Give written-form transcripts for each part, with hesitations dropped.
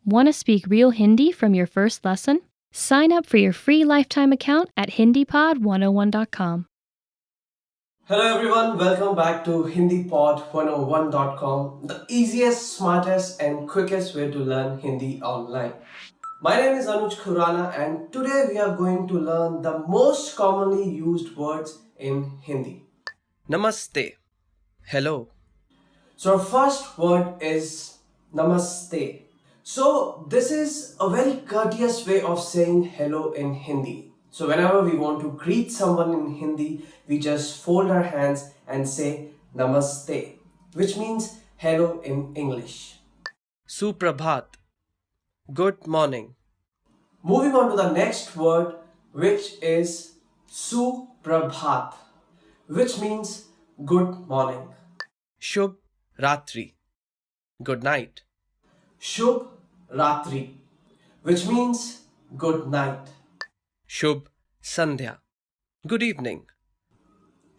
Want to speak real Hindi from your first lesson? Sign up for your free lifetime account at HindiPod101.com. Hello everyone, welcome back to HindiPod101.com, the easiest, smartest, and quickest way to learn Hindi online. My name is Anuj Khurana, and today we are going to learn the most commonly used words in Hindi. Namaste. Hello. So, our first word is Namaste. So, this is a very courteous way of saying hello in Hindi. So, whenever we want to greet someone in Hindi, we just fold our hands and say Namaste, which means hello in English. Suprabhat. Good morning. Moving on to the next word, which is Suprabhat, which means good morning. Shubh Ratri. Good night. Shubh Ratri, which means good night. Shubh Sandhya. Good evening.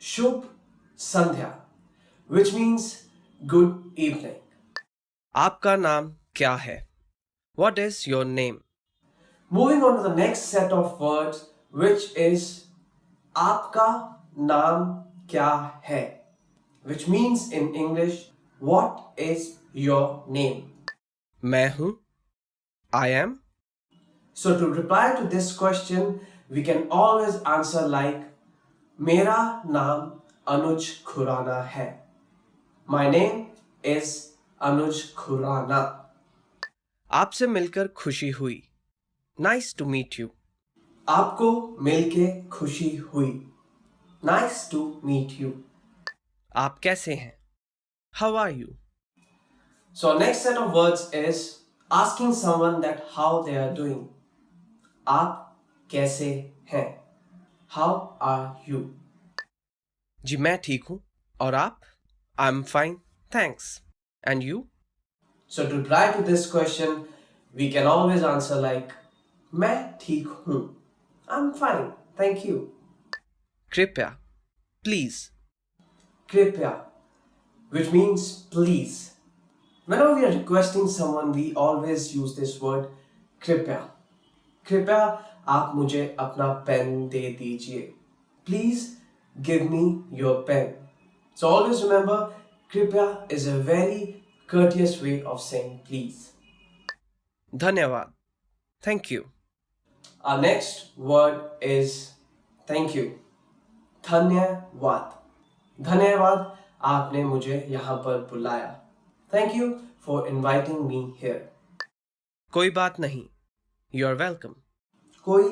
Shubh Sandhya, which means good evening. आपका नाम क्या है? What is your name? Moving on to the next set of words, which is आपका नाम क्या है, which means in English, what is your name? मैं हूँ. I am. So to reply to this question, we can always answer like मेरा नाम अनुज खुराना है. My name is Anuj Khurana. आपसे मिलकर खुशी हुई. Nice to meet you. आपको मिलके खुशी हुई. Nice to meet you. आप कैसे हैं? How are you? So next set of words is asking someone that how they are doing. आप कैसे हैं? How are you? जी मैं ठीक हूँ. और आप? I'm fine. Thanks. And you? So to reply to this question, we can always answer like मैं ठीक हूँ. I'm fine. Thank you. कृपया. Please. कृपया, which means please. Whenever we are requesting someone, we always use this word कृपया. कृपया आप मुझे अपना पेन दे दीजिए. Please give me your pen. So always remember, कृपया is a very courteous way of saying please. धन्यवाद. Thank you. Our next word is thank you. धन्यवाद. धन्यवाद आपने मुझे यहाँ पर बुलाया. Thank you for inviting me here. कोई बात नहीं. You're welcome. कोई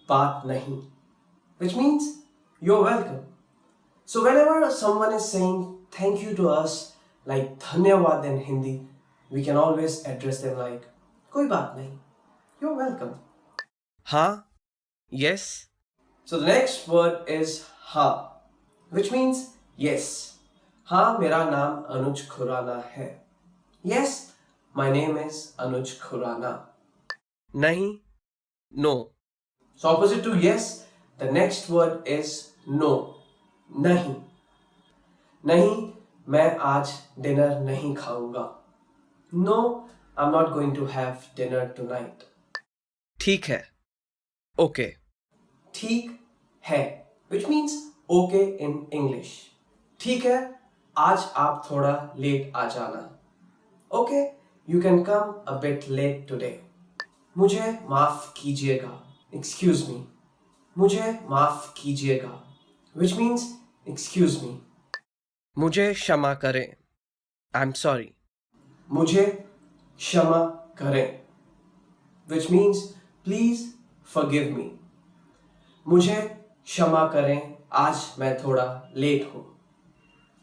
बात नहीं, which means you're welcome. So whenever someone is saying thank you to us, like धन्यवाद in Hindi, we can always address them like कोई बात नहीं. You're welcome. हाँ. Yes. So the next word is हाँ, which means yes. हाँ, मेरा नाम अनुज खुराना है. Yes, my name is Anuj Khurana. नहीं. No. So opposite to yes, the next word is no. नहीं. नहीं, मैं आज डिनर नहीं खाऊंगा. No, I'm not going to have dinner tonight. ठीक है. Okay. ठीक है, which means okay in English. ठीक है, आज आप थोड़ा लेट आ जाना. Okay, you can come a bit late today. मुझे माफ कीजिएगा. Excuse me. मुझे माफ कीजिएगा, which means excuse me. मुझे क्षमा करें. I'm sorry. मुझे क्षमा करें, which means please forgive me. मुझे क्षमा करें, आज मैं थोड़ा लेट हूँ.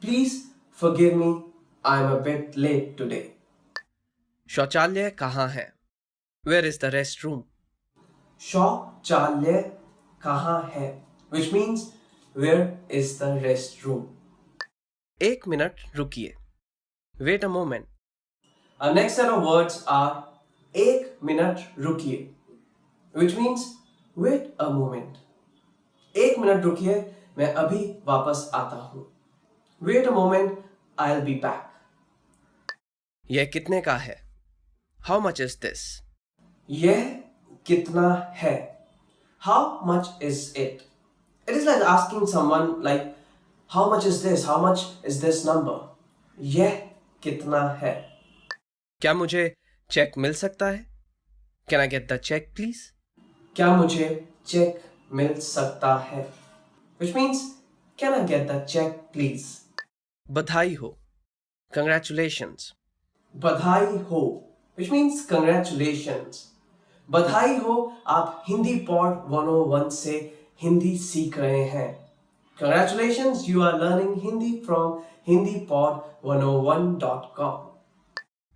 Please forgive me, I'm a bit late today. शौचालय कहाँ है? Where is the restroom? शौचालय कहाँ है, which means where is the restroom. एक मिनट रुकिए. Wait a moment. Our next set of words are एक मिनट रुकिए, which means wait a moment. एक मिनट रुकिए, मैं अभी वापस आता हूँ. Wait a moment, I'll be back. यह कितने का है? How much is this? यह कितना है? How much is it? It is like asking someone like, how much is this? How much is this number? यह कितना है? क्या मुझे चेक मिल सकता है? Can I get the check, please? क्या मुझे चेक मिल सकता है? Which means, can I get the check please? बधाई हो. Congratulations. बधाई हो, which means congratulations. बधाई हो, आप हिंदी पॉड 101 से हिंदी सीख रहे हैं. Congratulations, you are learning Hindi from hindipod101.com.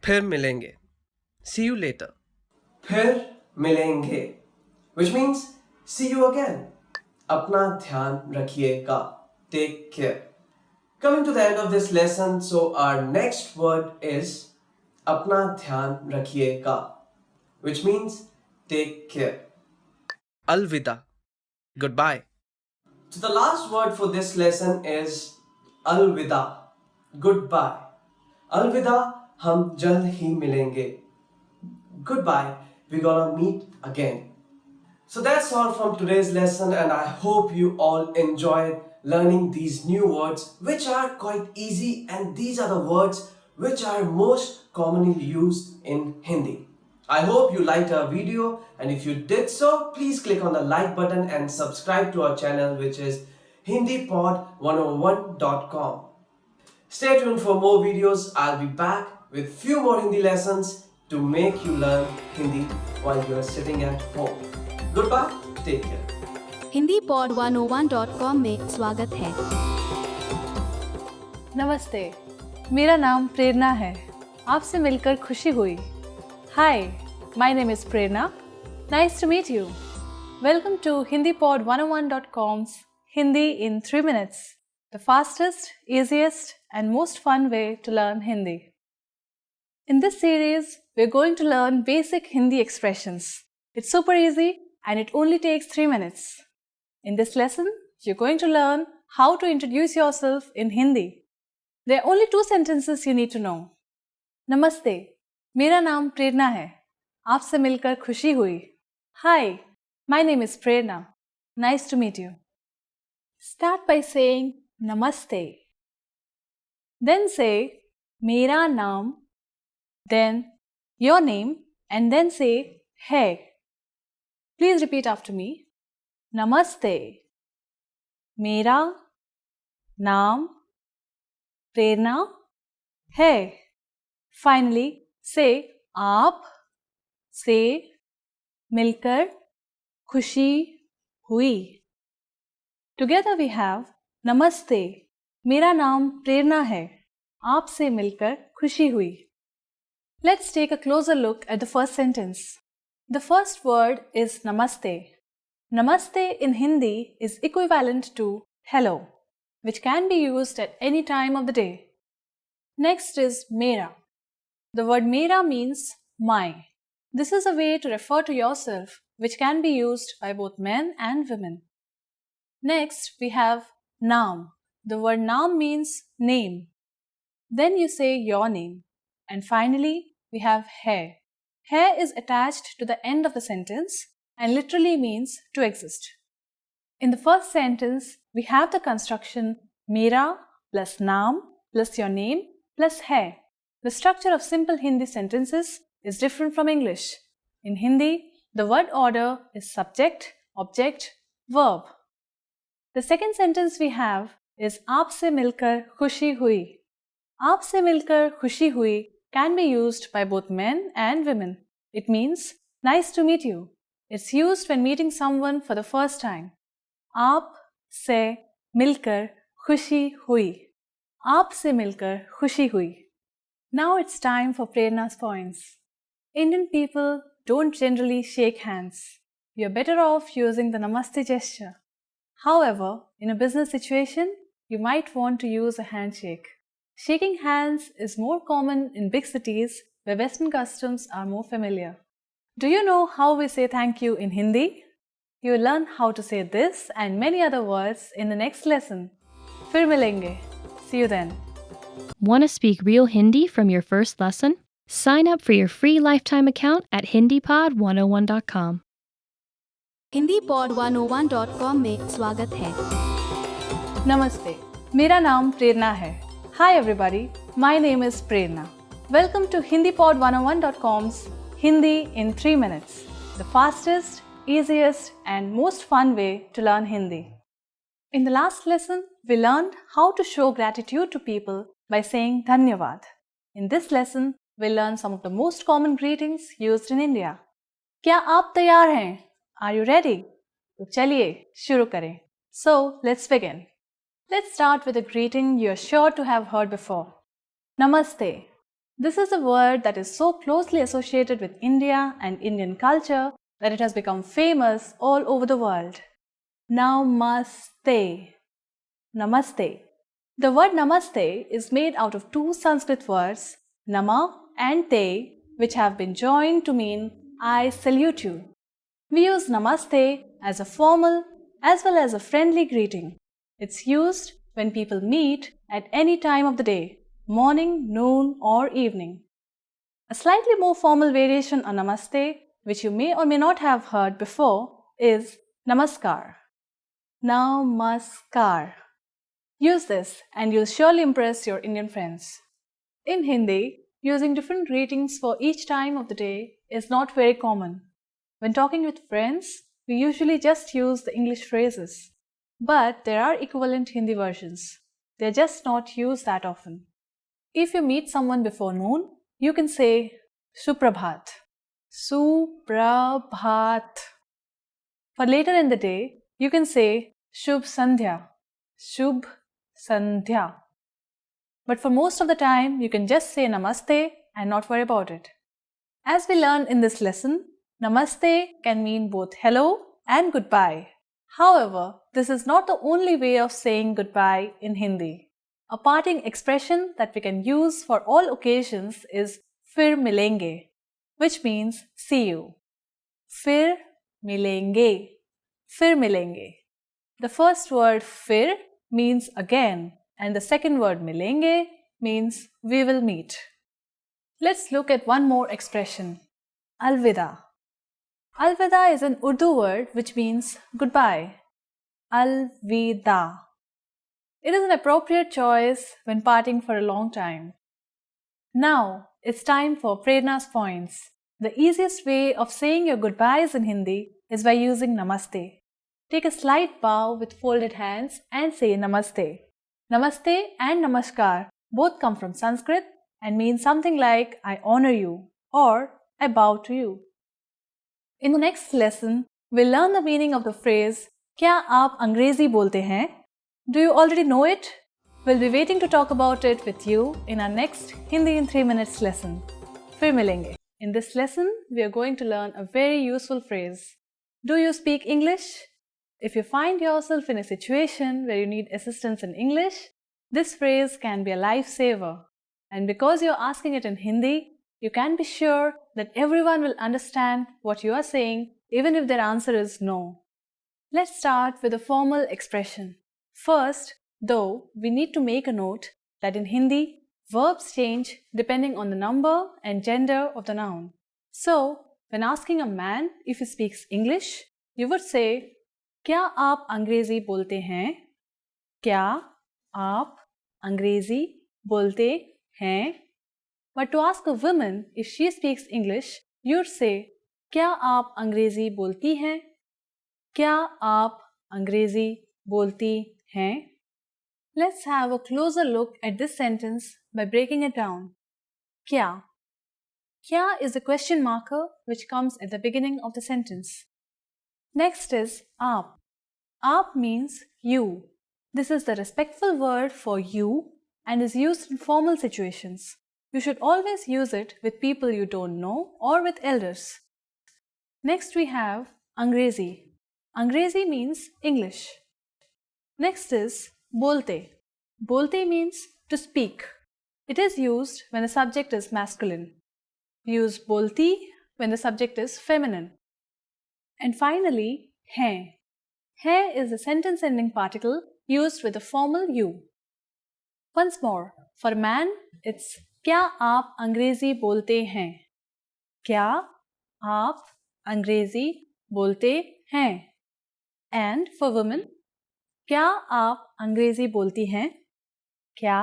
फिर मिलेंगे. See you later. फिर मिलेंगे, which means see you again. अपना ध्यान रखिएगा. Take care. Coming to the end of this lesson, so our next word is अपना ध्यान रखिएगा, which means take care. Alvida. Goodbye. So the last word for this lesson is अलविदा, goodbye. अलविदा, हम जल्द ही मिलेंगे. Goodbye, we're gonna meet again. So that's all from today's lesson, and I hope you all enjoyed learning these new words, which are quite easy, and these are the words which are most commonly used in Hindi. I hope you liked our video, and if you did so, please click on the like button and subscribe to our channel, which is hindipod101.com. Stay tuned for more videos. I'll be back with few more Hindi lessons to make you learn Hindi while you are sitting at home. Goodbye, take care. hindipod101.com में स्वागत है। नमस्ते, मेरा नाम प्रेरणा है। आपसे मिलकर खुशी हुई। Hi, my name is Prerna. Nice to meet you. Welcome to hindipod101.com's Hindi in 3 minutes, the fastest, easiest and most fun way to learn Hindi. In this series, we're going to learn basic Hindi expressions. It's super easy and it only takes 3 minutes. In this lesson, you're going to learn how to introduce yourself in Hindi. There are only 2 sentences you need to know. Namaste, मेरा नाम प्रेरणा है. आपसे मिलकर खुशी हुई. Hi, my name is Prerna. Nice to meet you. Start by saying Namaste. Then say मेरा नाम, then your name, and then say है. Please repeat after me. Namaste. मेरा नाम प्रेरणा है. Finally, say आप से मिलकर खुशी हुई. Together we have Namaste. मेरा नाम प्रेरणा है. आपसे मिलकर खुशी हुई. Let's take a closer look at the first sentence. The first word is Namaste. Namaste in Hindi is equivalent to hello, which can be used at any time of the day. Next is Mera. The word Mera means my. This is a way to refer to yourself, which can be used by both men and women. Next, we have Naam. The word Naam means name. Then you say your name. And finally, we have Hai. Hai is attached to the end of the sentence and literally means to exist. In the first sentence, we have the construction Mera plus Naam plus your name plus Hai. The structure of simple Hindi sentences is different from English. In Hindi, the word order is subject, object, verb. The second sentence we have is आपसे मिलकर खुशी हुई. आपसे मिलकर खुशी हुई can be used by both men and women. It means nice to meet you. It's used when meeting someone for the first time. आप से मिलकर खुशी हुई. आप से मिलकर खुशी हुई. Now it's time for Prerna's points. Indian people don't generally shake hands. You're better off using the Namaste gesture. However, in a business situation, you might want to use a handshake. Shaking hands is more common in big cities where Western customs are more familiar. Do you know how we say thank you in Hindi? You will learn how to say this and many other words in the next lesson. फिर मिलेंगे. See you then. Want to speak real Hindi from your first lesson? Sign up for your free lifetime account at hindipod101.com. hindipod101.com में स्वागत है। नमस्ते, मेरा नाम प्रेरणा है। Hi everybody, my name is Prerna. Welcome to hindipod101.com's Hindi in 3 minutes, the fastest, easiest and most fun way to learn Hindi. In the last lesson, we learned how to show gratitude to people by saying Dhanyavad. In this lesson, we'll learn some of the most common greetings used in India. क्या आप तैयार हैं? Are you ready? तो चलिए शुरू करें. So, let's begin. Let's start with a greeting you're sure to have heard before. Namaste. This is a word that is so closely associated with India and Indian culture that it has become famous all over the world. Namaste. Namaste. The word Namaste is made out of two Sanskrit words, Nama and Te, which have been joined to mean I salute you. We use Namaste as a formal as well as a friendly greeting. It's used when people meet at any time of the day, morning, noon or evening. A slightly more formal variation on Namaste, which you may or may not have heard before, is Namaskar. Namaskar. Use this and you'll surely impress your Indian friends. In Hindi, using different greetings for each time of the day is not very common. When talking with friends, we usually just use the English phrases. But there are equivalent Hindi versions. They're just not used that often. If you meet someone before noon, you can say Suprabhat. Suprabhat. For later in the day, you can say Shubh Sandhya. Shubh Sandhya. But for most of the time, you can just say Namaste and not worry about it. As we learned in this lesson, Namaste can mean both hello and goodbye. However, this is not the only way of saying goodbye in Hindi. A parting expression that we can use for all occasions is Fir milenge, which means see you. Fir milenge. Fir milenge. The first word fir means again, and the second word milenge means we will meet. Let's look at one more expression, Alvida. Alvida is an Urdu word which means goodbye. Alvida. It is an appropriate choice when parting for a long time. Now, it's time for Prerna's points. The easiest way of saying your goodbyes in Hindi is by using Namaste. Take a slight bow with folded hands and say Namaste. Namaste and Namaskar both come from Sanskrit and mean something like I honor you or I bow to you. In the next lesson, we'll learn the meaning of the phrase क्या आप अंग्रेजी बोलते हैं? Do you already know it? We'll be waiting to talk about it with you in our next Hindi in 3 minutes lesson. फिर मिलेंगे. In this lesson, we are going to learn a very useful phrase. Do you speak English? If you find yourself in a situation where you need assistance in English, this phrase can be a lifesaver. And because you're asking it in Hindi, you can be sure that everyone will understand what you are saying even if their answer is no. Let's start with a formal expression. First, though, we need to make a note that in Hindi, verbs change depending on the number and gender of the noun. So, when asking a man if he speaks English, you would say, क्या आप अंग्रेजी बोलते हैं? क्या आप अंग्रेजी बोलते हैं? But to ask a woman if she speaks English, you'd say, क्या आप अंग्रेजी बोलती हैं? क्या आप अंग्रेजी बोलती हैं? Let's have a closer look at this sentence by breaking it down. क्या? Kya is a question marker which comes at the beginning of the sentence. Next is aap. Aap means you. This is the respectful word for you and is used in formal situations. You should always use it with people you don't know or with elders. Next we have Angrezi. Angrezi means English. Next is bolte. Bolte means to speak. It is used when the subject is masculine. Use bolti when the subject is feminine. And finally, hai. Hai is a sentence ending particle used with the formal you. Once more, for a man, it's क्या आप अंग्रेजी बोलते हैं? क्या आप अंग्रेजी बोलते हैं? And for women, क्या आप अंग्रेजी बोलती हैं? क्या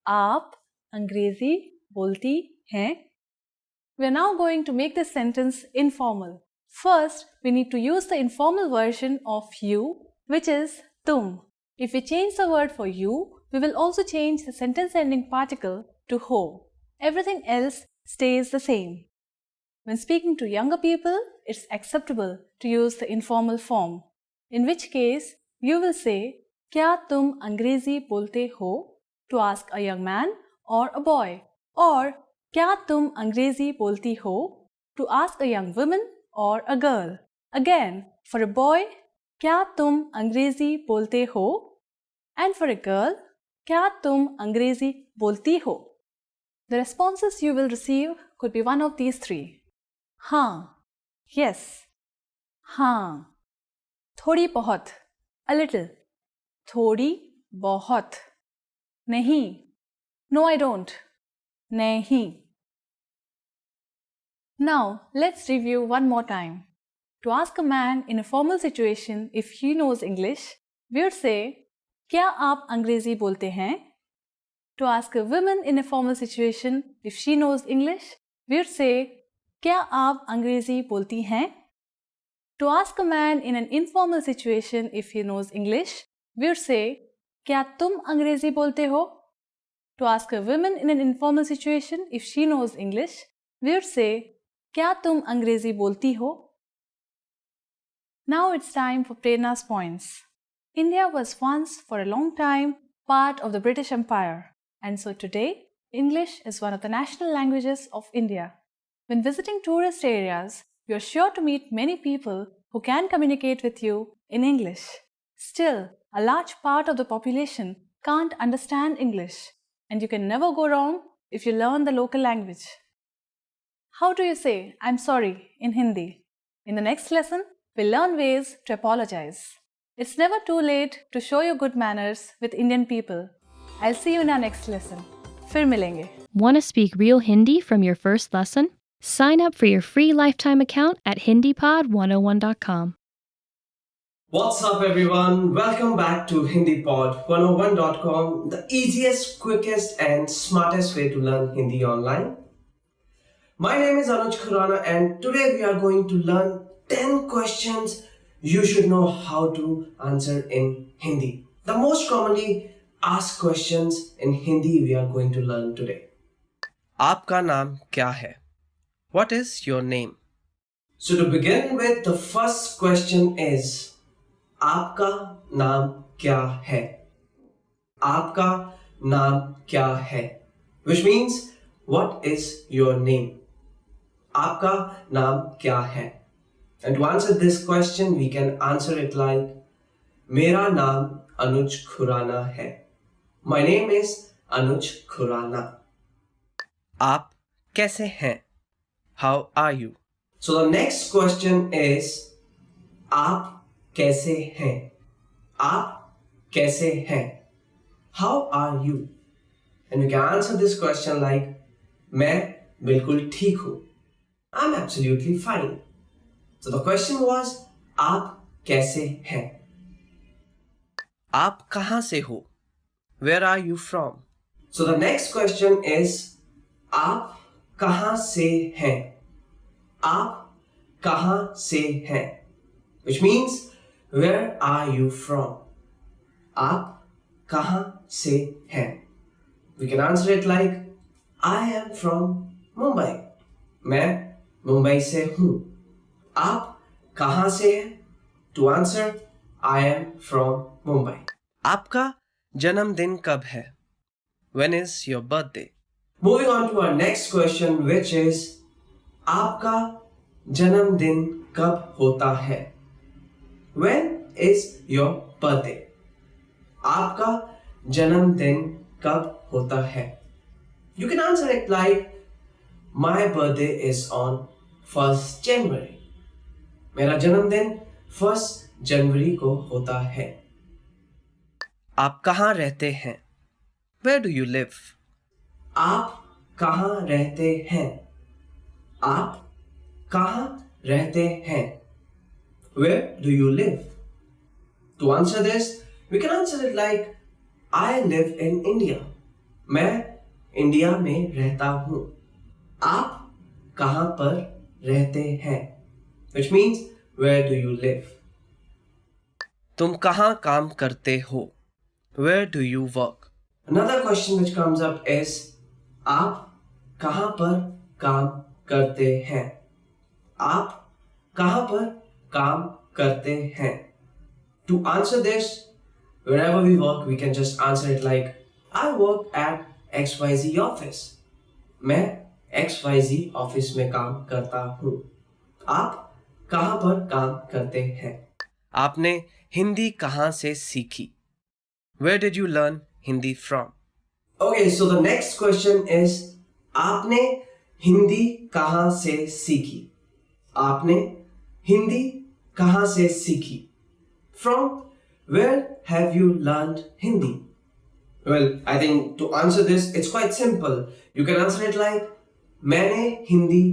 आप अंग्रेजी बोलती हैं? We are now going to make this sentence informal. First, we need to use the informal version of you, which is tum. If we change the word for you, we will also change the sentence ending particle to ho. Everything else stays the same. When speaking to younger people, it's acceptable to use the informal form. In which case, you will say, क्या तुम अंग्रेजी बोलते हो? To ask a young man or a boy. Or, क्या तुम अंग्रेजी बोलती हो? To ask a young woman or a girl. Again, for a boy, क्या तुम अंग्रेजी बोलते हो? And for a girl, क्या तुम अंग्रेजी बोलती हो? The responses you will receive could be one of these three. हाँ, yes, हाँ, थोड़ी बहुत, a little, थोड़ी बहुत, नहीं, no I don't, नहीं. Now, let's review one more time. To ask a man in a formal situation if he knows English, we would say, क्या आप अंग्रेजी बोलते हैं? To ask a woman in a formal situation if she knows English, we would say, क्या आप अंग्रेजी बोलती हैं? To ask a man in an informal situation if he knows English, we would say, क्या तुम अंग्रेजी बोलते हो? To ask a woman in an informal situation if she knows English, we would say, क्या तुम अंग्रेजी बोलती हो? Now it's time for Prerna's points. India was once, for a long time, part of the British Empire, and so today, English is one of the national languages of India. When visiting tourist areas, you are sure to meet many people who can communicate with you in English. Still, a large part of the population can't understand English, and you can never go wrong if you learn the local language. How do you say "I'm sorry" in Hindi? In the next lesson, we'll learn ways to apologize. It's never too late to show your good manners with Indian people. I'll see you in our next lesson. फिर मिलेंगे. Want to speak real Hindi from your first lesson? Sign up for your free lifetime account at HindiPod101.com. What's up, everyone? Welcome back to HindiPod101.com, the easiest, quickest, and smartest way to learn Hindi online. My name is Anuj Khurana, and today we are going to learn 10 questions you should know how to answer in Hindi. The most commonly asked questions in Hindi we are going to learn today. आपका नाम क्या है? What is your name? So to begin with, the first question is, आपका नाम क्या है? आपका नाम क्या है? Which means, what is your name? आपका नाम क्या है? And to answer this question, we can answer it like, मेरा नाम अनुज खुराना है. My name is Anuj Khurana. आप कैसे हैं? How are you? So the next question is, आप कैसे हैं? आप कैसे हैं? How are you? And we can answer this question like, मैं बिल्कुल ठीक हूँ. I'm absolutely fine. So the question was, आप कैसे हैं? आप कहाँ से हो? Where are you from? So the next question is, आप कहाँ से हैं? आप कहाँ से हैं? Which means, where are you from? आप कहाँ से हैं? We can answer it like, I am from Mumbai. मैं मुंबई से हूँ. आप कहाँ से हैं? To answer, I am from Mumbai. आपका जन्मदिन कब है? When is your birthday? Moving on to our next question, which is, आपका जन्मदिन कब होता है? When is your birthday? आपका जन्मदिन कब होता है? You can answer it like, my birthday is on 1st January. मेरा जन्मदिन 1st जनवरी को होता है. आप कहाँ रहते हैं? Where do you live? आप कहाँ रहते हैं? आप कहाँ रहते हैं? Where do you live? To answer this, we can answer it like I live in India. मैं इंडिया में रहता हूँ. आप कहाँ पर रहते हैं? Which means where do you live? तुम कहाँ काम करते हो? Where do you work? Another question which comes up is आप कहाँ पर काम करते हैं? आप कहाँ पर काम करते हैं? To answer this, wherever we work, we can just answer it like I work at XYZ office. मैं XYZ ऑफिस में काम करता हूँ. आप कहाँ पर काम करते हैं? आपने हिंदी कहाँ से सीखी? Where did you learn Hindi from? Okay, so the next question is आपने हिंदी कहाँ से सीखी? आपने हिंदी कहाँ से सीखी? From where have you learned Hindi? Well, I think to answer this, it's quite simple. You can answer it like मैंने Hindi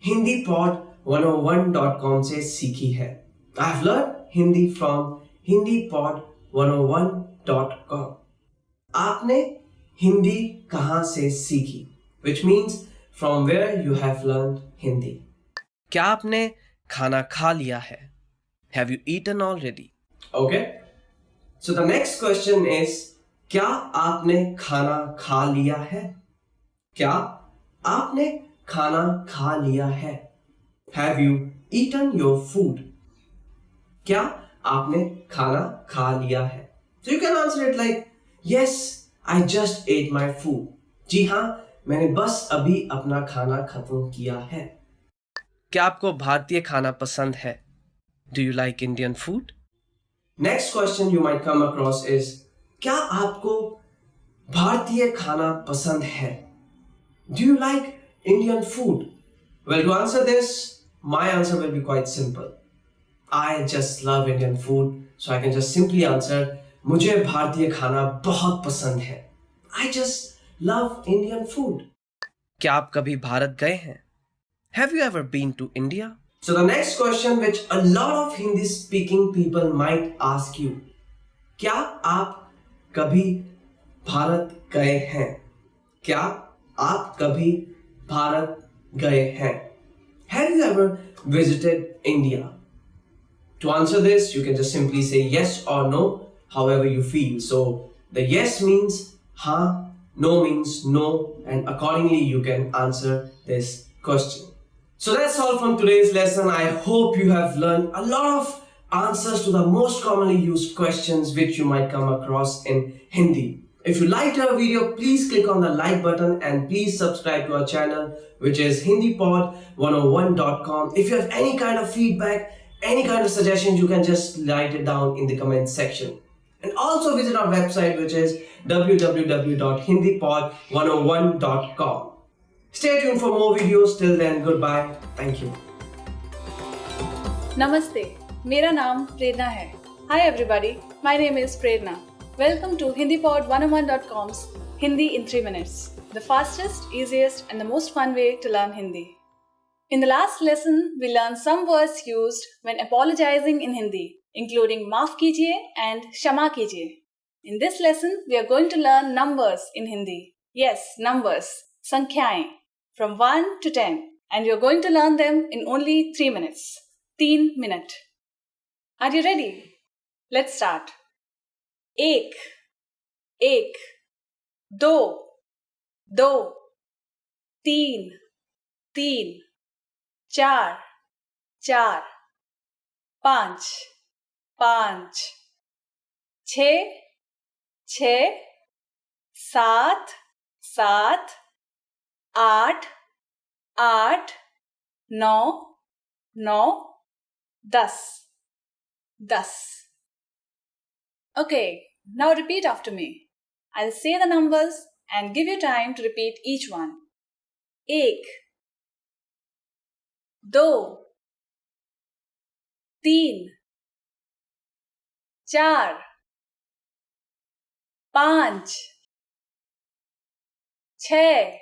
hindipod101.com से सीखी है. I've learned Hindi from hindipod101.com. आपने हिंदी कहाँ से सीखी? Which means from where you have learned Hindi. क्या आपने खाना खा लिया है? Have you eaten already? Okay? So the next question is क्या आपने खाना खा लिया है? क्या आपने खाना खा लिया है? Have you eaten your food? क्या आपने खाना खा लिया है? So you can answer it like yes, I just ate my food. जी हाँ, मैंने बस अभी अपना खाना खत्म किया है. क्या आपको भारतीय खाना पसंद है? Do you like Indian food? Next question you might come across is क्या आपको भारतीय खाना पसंद है? Do you like Indian food? Well, to answer this, my answer will be quite simple. I just love Indian food, so I can just simply answer मुझे भारतीय खाना बहुत पसंद है. I just love Indian food. क्या आप कभी भारत गए हैं? Have you ever been to India? So the next question which a lot of Hindi speaking people might ask you, क्या आप कभी भारत गए हैं? क्या आप कभी भारत गए हैं? Have you ever visited India? To answer this, you can just simply say yes or no, however you feel. So the yes means हाँ, no means no, and accordingly you can answer this question. So that's all from today's lesson. I hope you have learned a lot of answers to the most commonly used questions which you might come across in Hindi. If you liked our video, please click on the like button and please subscribe to our channel, which is hindipod101.com. If you have any kind of feedback, any kind of suggestions, you can just write it down in the comment section. And also visit our website, which is www.hindipod101.com. Stay tuned for more videos. Till then, goodbye. Thank you. नमस्ते, मेरा नाम प्रेरणा है. Hi everybody, my name is Prerna. Welcome to HindiPod101.com's Hindi in 3 minutes, the fastest, easiest and the most fun way to learn Hindi. In the last lesson, we learned some words used when apologizing in Hindi, including maaf kijiye and क्षमा कीजिए. In this lesson, we are going to learn numbers in Hindi. Yes, numbers, संख्याएं, from 1 to 10, and we are going to learn them in only 3 minutes. 3 minute. Are you ready? Let's start. एक, एक, दो, दो, तीन, तीन, चार, चार, पांच, पांच, छः, छः, सात, सात, आठ, आठ, नौ, नौ, 10, 10. Okay, now repeat after me. I'll say the numbers and give you time to repeat each one. एक, दो, तीन, चार, पांच, छः,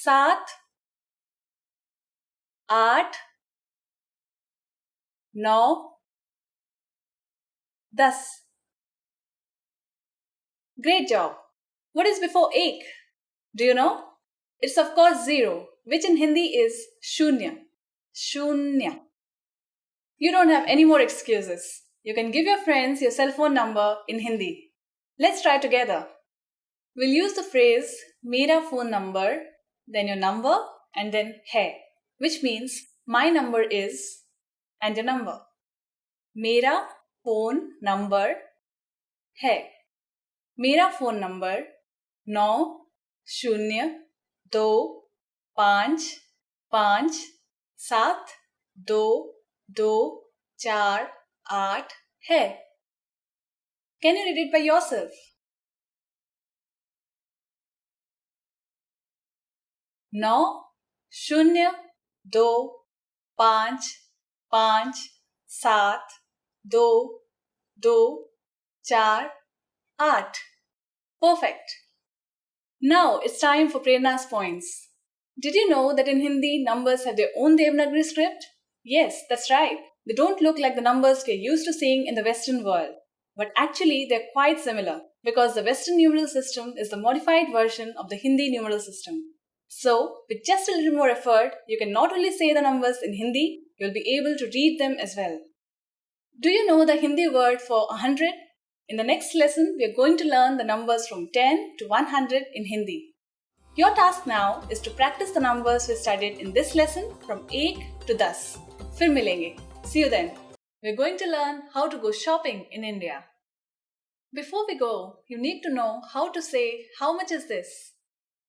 7, 8, 9, 10. Great job. What is before ek? Do you know? It's of course 0, which in Hindi is shunya. Shunya. You don't have any more excuses. You can give your friends your cell phone number in Hindi. Let's try together. We'll use the phrase mera phone number, then your number, and then hai, which means my number is and your number. Mera phone number hai. मेरा phone number 9025572248 है. Can you read it by yourself? 9025572248. Perfect. Now it's time for Prerna's points. Did you know that in Hindi, numbers have their own Devanagari script? Yes, that's right. They don't look like the numbers we're used to seeing in the Western world. But actually, they're quite similar because the Western numeral system is the modified version of the Hindi numeral system. So, with just a little more effort, you can not only say the numbers in Hindi, you'll be able to read them as well. Do you know the Hindi word for 100? In the next lesson, we are going to learn the numbers from 10 to 100 in Hindi. Your task now is to practice the numbers we studied in this lesson from 1 to 10. फिर मिलेंगे. See you then. We're going to learn how to go shopping in India. Before we go, you need to know how to say how much is this?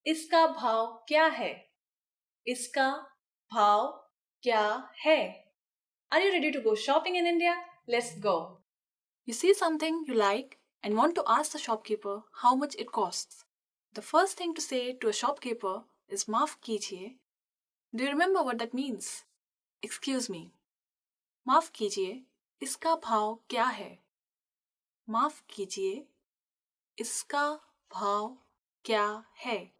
इसका भाव क्या है? इसका भाव क्या है? Are you ready to go shopping in India? Let's go. You see something you like and want to ask the shopkeeper how much it costs. The first thing to say to a shopkeeper is माफ कीजिए. Do you remember what that means? Excuse me. माफ कीजिए, इसका भाव क्या है? माफ कीजिए, इसका भाव क्या है?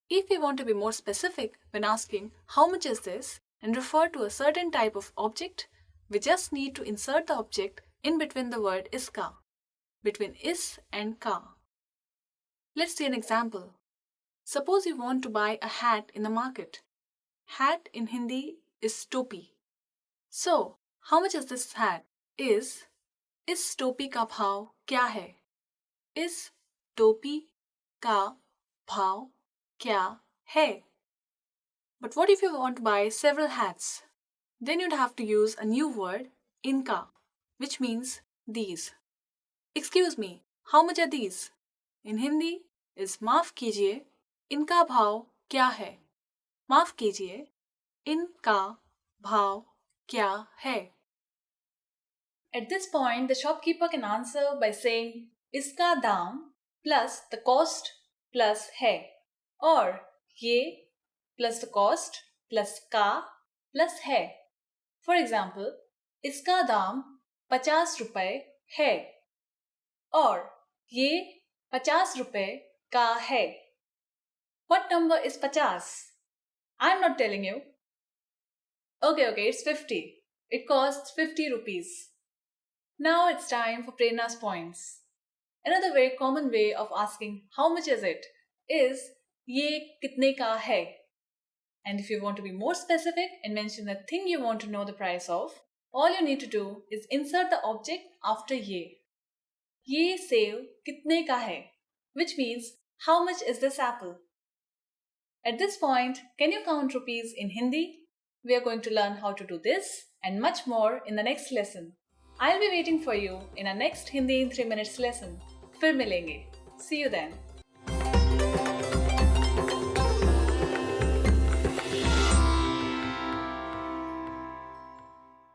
If we want to be more specific when asking how much is this and refer to a certain type of object, we just need to insert the object in between the word iska, between is and ka. Let's see an example. Suppose you want to buy a hat in the market. Hat in Hindi is topi. So, how much is this hat? Is topi का भाव क्या है? इस टोपी का भाव क्या है? But what if you want to buy several hats? Then you'd have to use a new word, inka, which means these. Excuse me, how much are these? In Hindi is माफ कीजिए, इनका भाव क्या है? माफ कीजिए, इनका भाव क्या है? At this point, the shopkeeper can answer by saying इसका दाम plus the cost plus है, or ये plus the cost plus का plus है. For example, इसका दाम 50 रुपए है, और ये 50 रुपए का है. What number is 50? I'm not telling you. Okay, it's 50. It costs 50 rupees. Now it's time for Prerna's points. Another very common way of asking how much is it is ये कितने का है? And if you want to be more specific and mention the thing you want to know the price of, all you need to do is insert the object after ये. ये सेब कितने का है? Which means how much is this apple? At this point, can you count rupees in Hindi? We are going to learn how to do this and much more in the next lesson. I'll be waiting for you in our next Hindi in 3 minutes lesson. फिर मिलेंगे. See you then.